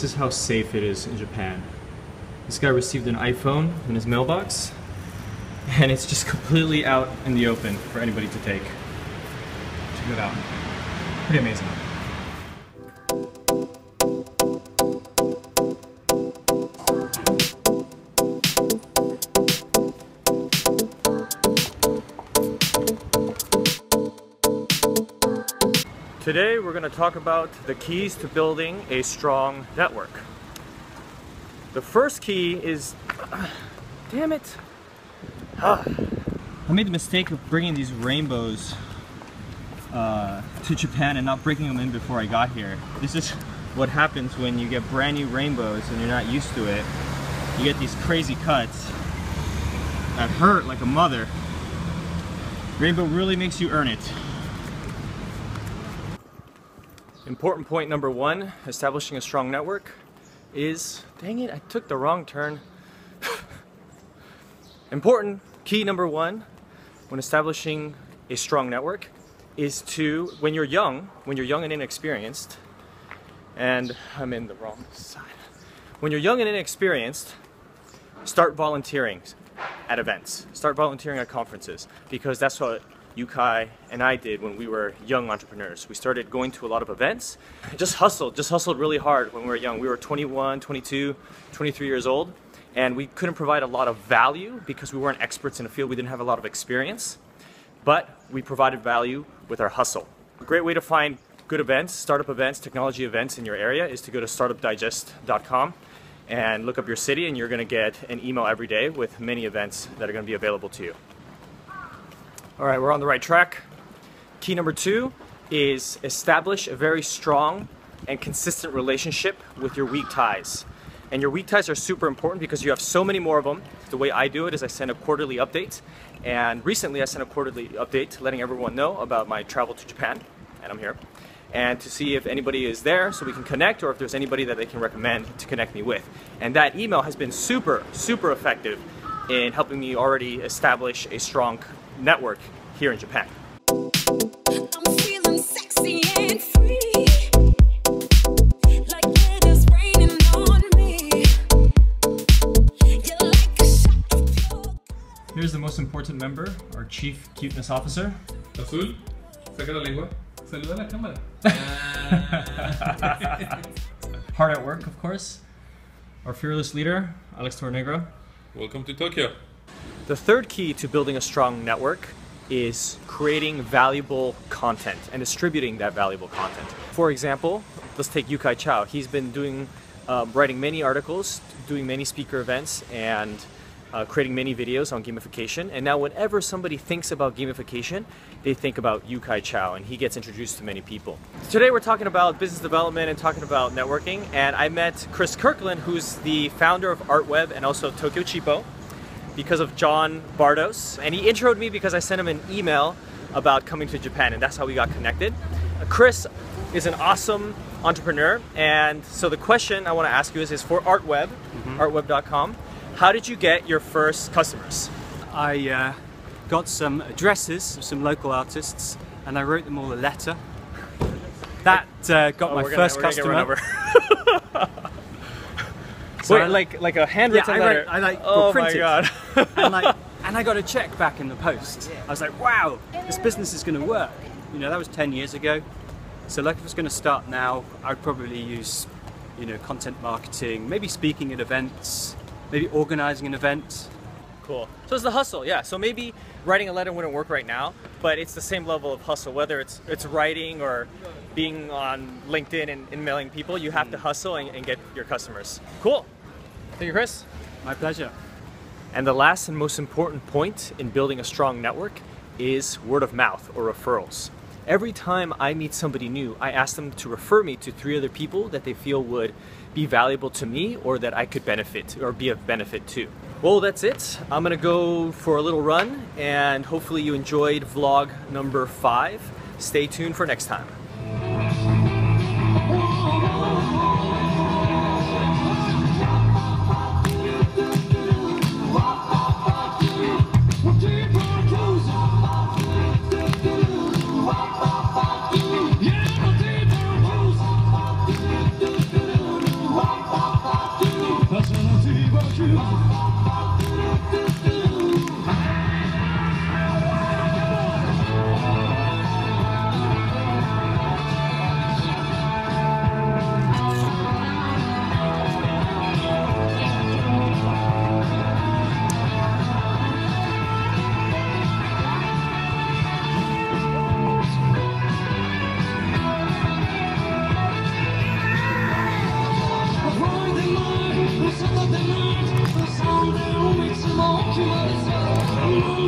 This is how safe it is in Japan. This guy received an iPhone in his mailbox, and it's just completely out in the open for anybody to take. Check it out. Pretty amazing. Today we're going to talk about the keys to building a strong network. The first key is, damn it, I made the mistake of bringing these rainbows to Japan and not breaking them in before I got here. This is what happens when you get brand new rainbows and you're not used to it. You get these crazy cuts that hurt like a mother. Rainbow really makes you earn it. Important point number one, establishing a strong network is, dang it, I took the wrong turn. Important key number one when establishing a strong network is to, when you're young and inexperienced, and I'm in the wrong side. When you're young and inexperienced, start volunteering at events. Start volunteering at conferences, because that's what Yukai and I did when we were young entrepreneurs. We started going to a lot of events, just hustled really hard when we were young. We were 21, 22, 23 years old, and we couldn't provide a lot of value because we weren't experts in a field. We didn't have a lot of experience, but we provided value with our hustle. A great way to find good events, startup events, technology events in your area is to go to startupdigest.com and look up your city, and you're going to get an email every day with many events that are going to be available to you. All right, we're on the right track. Key number two is establish a very strong and consistent relationship with your weak ties. And your weak ties are super important because you have so many more of them. The way I do it is I send a quarterly update. And recently I sent a quarterly update letting everyone know about my travel to Japan, and I'm here. And to see if anybody is there so we can connect, or if there's anybody that they can recommend to connect me with. And that email has been super effective in helping me already establish a strong network here in Japan. I'm feeling sexy and free, like it is raining on me. You're like a shot of coke. Here's the most important member, our Chief Cuteness Officer. Azul, saca la lengua. Saluda a la cámara. Hard at work, of course. Our fearless leader, Alex Tornegro. Welcome to Tokyo. The third key to building a strong network is creating valuable content and distributing that valuable content. For example, let's take Yukai Chow. He's been doing, writing many articles, doing many speaker events, and creating many videos on gamification. And now whenever somebody thinks about gamification, they think about Yukai Chow, and he gets introduced to many people. Today we're talking about business development and talking about networking, and I met Chris Kirkland, who's the founder of ArtWeb and also Tokyo Cheapo, because of John Bardos, and he introed me because I sent him an email about coming to Japan, and that's how we got connected. Chris is an awesome entrepreneur, and so the question I want to ask you is for ArtWeb, artweb.com, how did you get your first customers? I got some addresses of some local artists, and I wrote them all a letter. That got my first customer. So wait, like a handwritten letter? Oh my god. and I got a check back in the post. I was like, wow, this business is going to work. You know, that was 10 years ago. So like if I was going to start now, I'd probably use, you know, content marketing, maybe speaking at events, maybe organizing an event. Cool. So it's the hustle, yeah. So maybe writing a letter wouldn't work right now, but it's the same level of hustle, whether it's writing or being on LinkedIn and emailing people. You have to hustle and get your customers. Cool. Thank you, Chris. My pleasure. And the last and most important point in building a strong network is word of mouth or referrals. Every time I meet somebody new, I ask them to refer me to 3 other people that they feel would be valuable to me or that I could benefit or be of benefit to. Well, that's it. I'm gonna go for a little run, and hopefully you enjoyed vlog number 5. Stay tuned for next time. Yeah.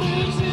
words